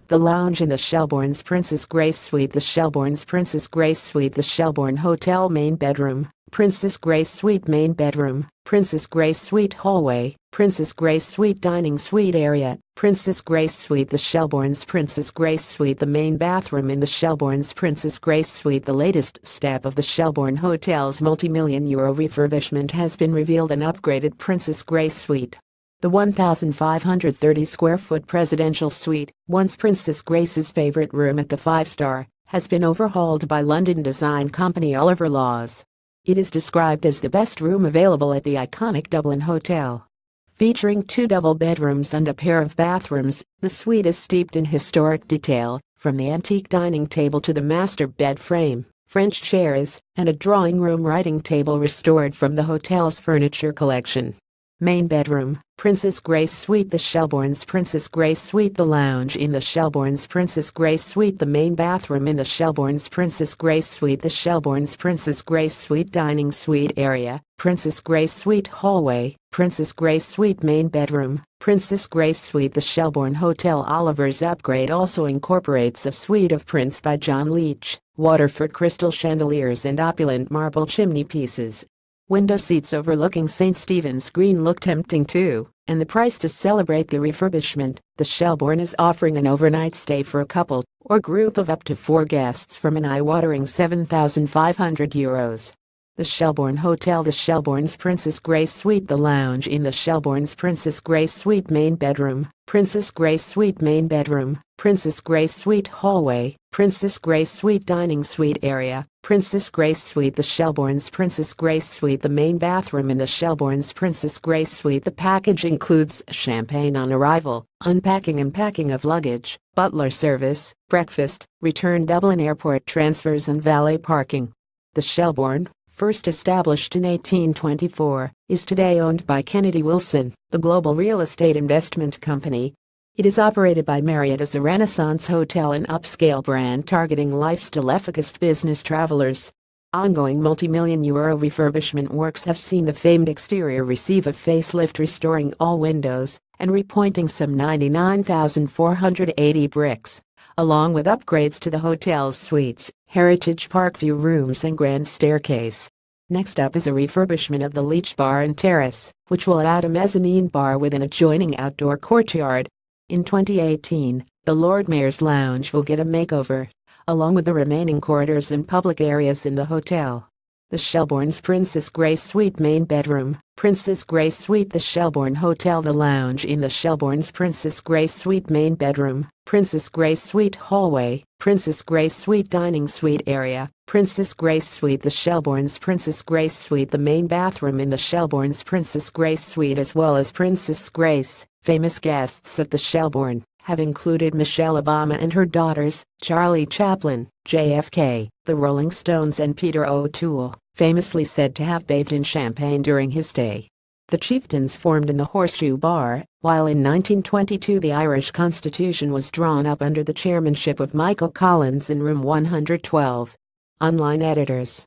The lounge in the Shelbournes Princess Grace Suite. The Shelbournes Princess Grace Suite. The Shelbourne Hotel main bedroom, Princess Grace Suite main bedroom, Princess Grace Suite hallway, Princess Grace Suite dining suite area, Princess Grace Suite. The Shelbournes Princess Grace Suite. The main bathroom in the Shelbournes Princess Grace Suite. The latest step of the Shelbourne Hotel's multi-million-euro refurbishment has been revealed: an upgraded Princess Grace Suite. The 1,530-square-foot presidential suite, once Princess Grace's favorite room at the five-star, has been overhauled by London design company Oliver Laws. It is described as the best room available at the iconic Dublin Hotel. Featuring 2 double bedrooms and a pair of bathrooms, the suite is steeped in historic detail, from the antique dining table to the master bed frame, French chairs, and a drawing room writing table restored from the hotel's furniture collection. Main bedroom, Princess Grace Suite. The Shelbournes Princess Grace Suite. The lounge in the Shelbournes Princess Grace Suite. The main bathroom in the Shelbournes Princess Grace Suite. The Shelbournes Princess Grace Suite dining suite area, Princess Grace Suite hallway, Princess Grace Suite main bedroom, Princess Grace Suite. The Shelbourne Hotel Oliver's upgrade also incorporates a suite of prints by John Leach, Waterford crystal chandeliers and opulent marble chimney pieces. Window seats overlooking St. Stephen's Green look tempting too, and the price to celebrate the refurbishment. The Shelbourne is offering an overnight stay for a couple or group of up to 4 guests from an eye-watering €7,500. The Shelbourne Hotel. The Shelbournes Princess Grace Suite. The lounge in the Shelbournes Princess Grace Suite main bedroom, Princess Grace Suite main bedroom, Princess Grace Suite hallway, Princess Grace Suite dining suite area, Princess Grace Suite. The Shelbournes Princess Grace Suite. The main bathroom in the Shelbournes Princess Grace Suite. The package includes champagne on arrival, unpacking and packing of luggage, butler service, breakfast, return Dublin Airport transfers and valet parking. The Shelbourne, first established in 1824, is today owned by Kennedy Wilson, the global real estate investment company. It is operated by Marriott as a Renaissance hotel and upscale brand targeting lifestyle-focused business travelers. Ongoing multi-million-euro refurbishment works have seen the famed exterior receive a facelift, restoring all windows and repointing some 99,480 bricks, along with upgrades to the hotel's suites, Heritage Parkview rooms and grand staircase. Next up is a refurbishment of the Leach Bar and Terrace, which will add a mezzanine bar with an adjoining outdoor courtyard. In 2018, the Lord Mayor's Lounge will get a makeover, along with the remaining corridors and public areas in the hotel. The Shelbournes Princess Grace Suite main bedroom, Princess Grace Suite. The Shelbourne Hotel. The lounge in the Shelbournes Princess Grace Suite main bedroom, Princess Grace Suite hallway, Princess Grace Suite dining suite area, Princess Grace Suite. The Shelbournes Princess Grace Suite. The main bathroom in the Shelbournes Princess Grace Suite, as well as Princess Grace. Famous guests at the Shelbourne have included Michelle Obama and her daughters, Charlie Chaplin, JFK, the Rolling Stones and Peter O'Toole, famously said to have bathed in champagne during his stay. The chieftains formed in the Horseshoe Bar, while in 1922 the Irish Constitution was drawn up under the chairmanship of Michael Collins in room 112. Online editors.